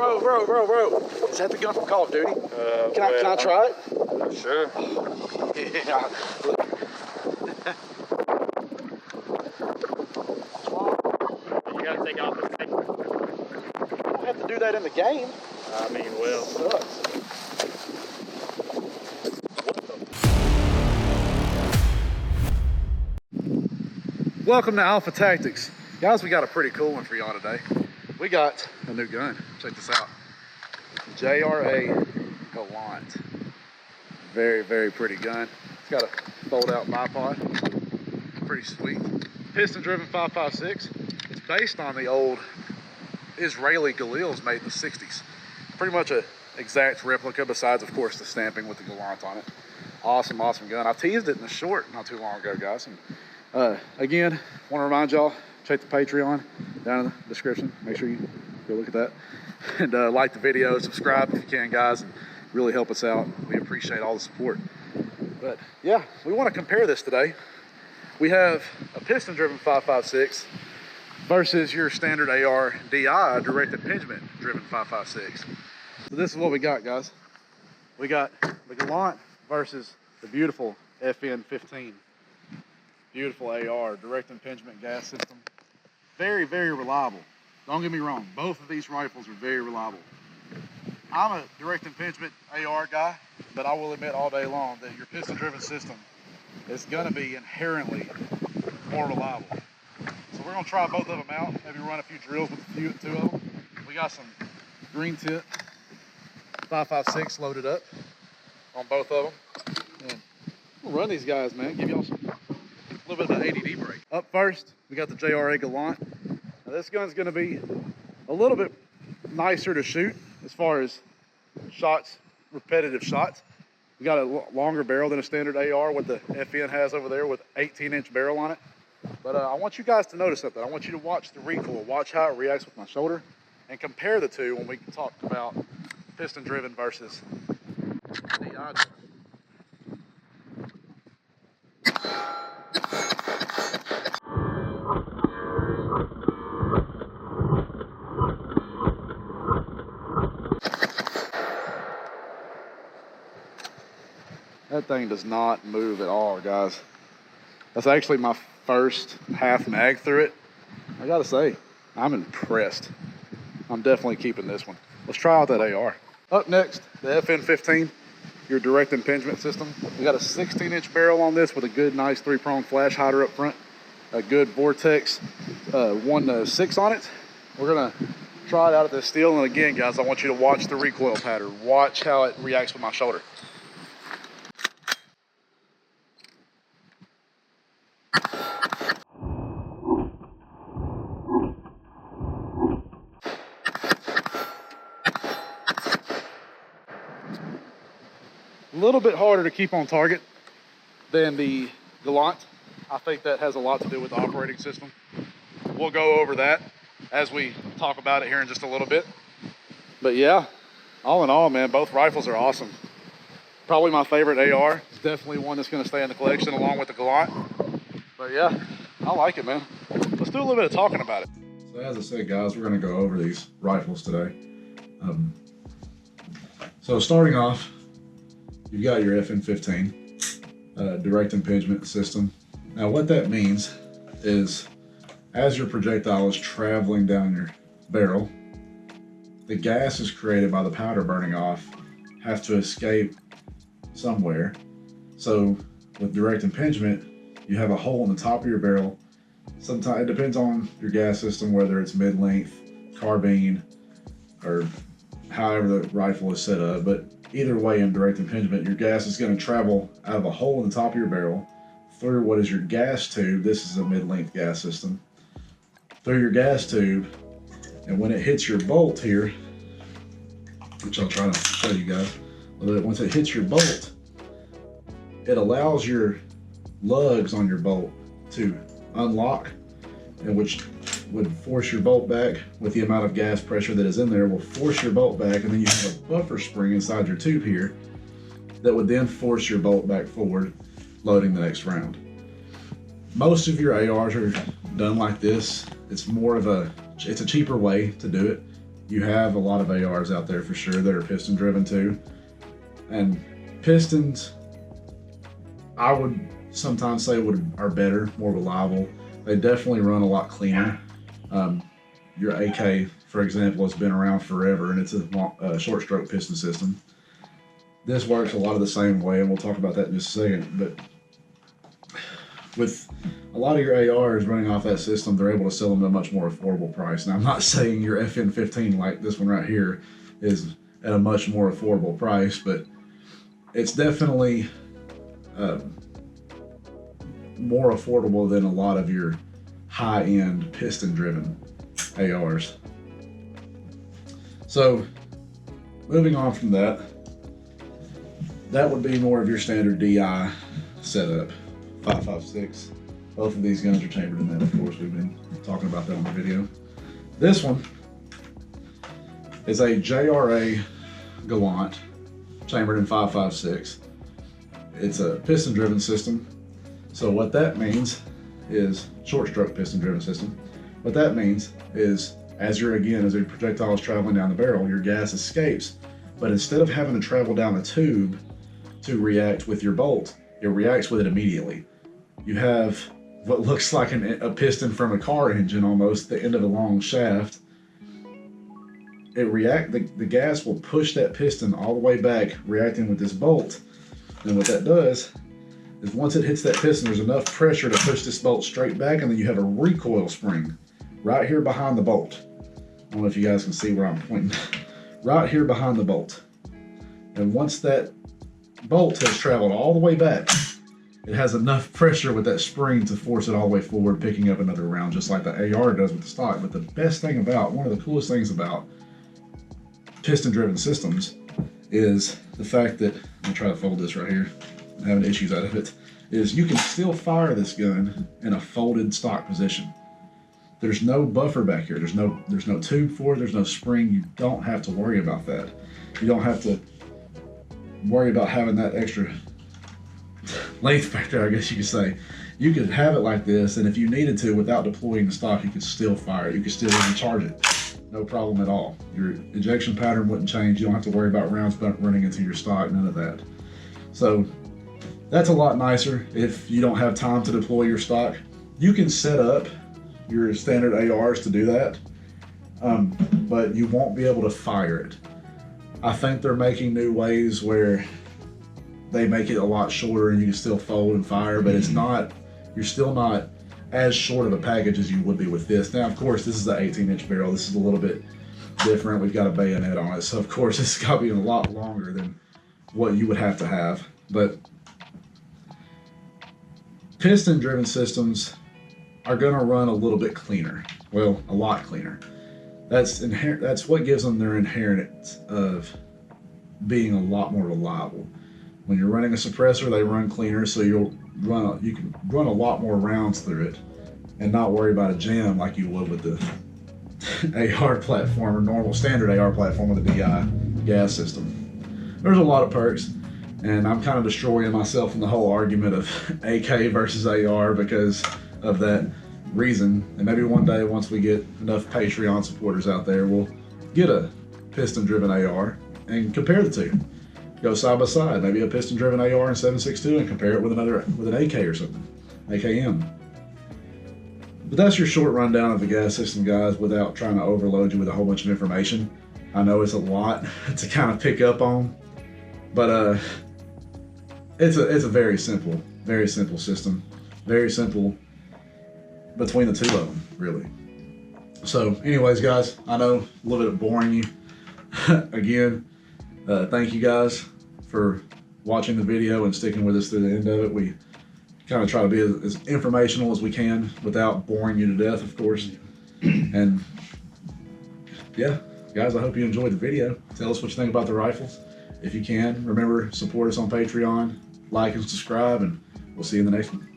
Bro. Is that the gun from Call of Duty? Can I try it? Sure. Yeah. You gotta take off the stick. You don't have to do that in the game. I mean, well. It sucks. Welcome to Alpha Tactics. Guys, we got a pretty cool one for y'all today. We got a new gun. Check this out. JRA Gallant. Very pretty gun. It's got a fold-out bipod. Pretty sweet. Piston Driven 5.56. It's based on the old Israeli Galils made in the 60s. Pretty much an exact replica, besides, of course, the stamping with the Gallant on it. Awesome gun. I teased it in the short not too long ago, guys. And, again, want to remind y'all, check the Patreon down in the description. Make sure you go look at that. And like the video, subscribe if you can, guys, and really help us out. We appreciate all the support. But yeah, we want to compare this today. We have a Piston Driven 5.56 versus your standard AR DI Direct Impingement Driven 5.56. So this is what we got, guys. We got the Gallant versus the beautiful FN-15. Beautiful AR, direct impingement gas system. Very reliable. Don't get me wrong, both of these rifles are very reliable. I'm a direct impingement AR guy, but I will admit all day long that your piston driven system is gonna be inherently more reliable. So we're gonna try both of them out, maybe run a few drills with two of them. We got some green tip 5.56 loaded up on both of them. And we'll run these guys, man, give y'all a little bit of an ADD break. Up first, we got the JRA Gallant. Now this gun's gonna be a little bit nicer to shoot as far as shots, repetitive shots. We got a longer barrel than a standard AR, what the FN has over there with 18-inch barrel on it. But I want you guys to notice something. I want you to watch the recoil, watch how it reacts with my shoulder, and compare the two when we talk about piston driven versus DI. That thing does not move at all, guys. That's actually my first half mag through it. I gotta say, I'm impressed. I'm definitely keeping this one. Let's try out that AR. Up next, the FN-15, your direct impingement system. We got a 16-inch barrel on this with a good, nice 3-prong flash hider up front. A good Vortex 1.6 on it. We're gonna try it out at this steel. And again, guys, I want you to watch the recoil pattern. Watch how it reacts with my shoulder. A little bit harder to keep on target than the Gallant. I think that has a lot to do with the operating system. We'll go over that as we talk about it here in just a little bit. But yeah, all in all, man, both rifles are awesome. Probably my favorite AR. It's definitely one that's gonna stay in the collection along with the Gallant. But yeah, I like it, man. Let's do a little bit of talking about it. So as I said, guys, we're gonna go over these rifles today. So starting off, you've got your FN-15 direct impingement system. Now what that means is as your projectile is traveling down your barrel, the gases created by the powder burning off have to escape somewhere. So with direct impingement, you have a hole in the top of your barrel. Sometimes it depends on your gas system, whether it's mid-length, carbine, or however the rifle is set up. But either way, in direct impingement, your gas is going to travel out of a hole in the top of your barrel through what is your gas tube. This is a mid-length gas system. Through your gas tube, and when it hits your bolt here, which I'll try to show you guys, once it hits your bolt, it allows your lugs on your bolt to unlock, and which would force your bolt back with the amount of gas pressure that is in there, will force your bolt back, and then you have a buffer spring inside your tube here that would then force your bolt back forward, loading the next round. Most of your ARs are done like this. It's more of it's a cheaper way to do it, you have a lot of ARs out there for sure that are piston driven too. And pistons, I would sometimes say are better, more reliable. They definitely run a lot cleaner. Your AK, for example, has been around forever, and it's a short stroke piston system. This works a lot of the same way, and we'll talk about that in just a second. But with a lot of your ARs running off that system, they're able to sell them at a much more affordable price. Now, I'm not saying your FN-15, like this one right here, is at a much more affordable price, but it's definitely more affordable than a lot of your high-end piston-driven ARs. So, moving on from that, that would be more of your standard DI setup, 5.56. Both of these guns are chambered in that, of course. We've been talking about that on the video. This one is a JRA Gallant, chambered in 5.56. It's a piston-driven system. So what that means is short stroke piston-driven system. What that means is as your projectile is traveling down the barrel, your gas escapes. But instead of having to travel down the tube to react with your bolt, it reacts with it immediately. You have what looks like a piston from a car engine almost, the end of a long shaft. The gas will push that piston all the way back, reacting with this bolt. And what that does is once it hits that piston, there's enough pressure to push this bolt straight back, and then you have a recoil spring right here behind the bolt. I don't know if you guys can see where I'm pointing. Right here behind the bolt. And once that bolt has traveled all the way back, it has enough pressure with that spring to force it all the way forward, picking up another round, just like the AR does with the stock. But the best thing about, one of the coolest things about piston-driven systems is the fact that, I'm gonna try to fold this right here, I'm having issues out of it, is you can still fire this gun in a folded stock position. There's no buffer back here. There's no tube for it. There's no spring. You don't have to worry about that. You don't have to worry about having that extra length back there, I guess you could say. You could have it like this, and if you needed to, without deploying the stock, you could still fire it. You could still recharge it. No problem at all. Your ejection pattern wouldn't change. You don't have to worry about rounds running into your stock, none of that. So that's a lot nicer if you don't have time to deploy your stock. You can set up your standard ARs to do that, but you won't be able to fire it. I think they're making new ways where they make it a lot shorter and you can still fold and fire, but it's not, you're still not as short of a package as you would be with this. Now, of course, this is an 18-inch barrel. This is a little bit different. We've got a bayonet on it, so of course it's got to be a lot longer than what you would have to have. But piston-driven systems are going to run a little bit cleaner. Well, a lot cleaner. That's what gives them their inheritance of being a lot more reliable. When you're running a suppressor, they run cleaner, so you can run a lot more rounds through it and not worry about a jam like you would with the AR platform or normal standard AR platform with a DI gas system. There's a lot of perks, and I'm kind of destroying myself in the whole argument of AK versus AR because of that reason. And maybe one day, once we get enough Patreon supporters out there, we'll get a piston-driven AR and compare the two. Go side by side, maybe a piston-driven AR and 7.62 and compare it with an AK or something, AKM. But that's your short rundown of the gas system, guys, without trying to overload you with a whole bunch of information. I know it's a lot to kind of pick up on, but it's a very simple system, very simple between the two of them, really. So anyways, guys, I know a little bit of boring you again. Thank you guys for watching the video and sticking with us through the end of it. We kind of try to be as informational as we can without boring you to death, of course. And yeah, guys, I hope you enjoyed the video. Tell us what you think about the rifles. If you can, remember, support us on Patreon, like and subscribe, and we'll see you in the next one.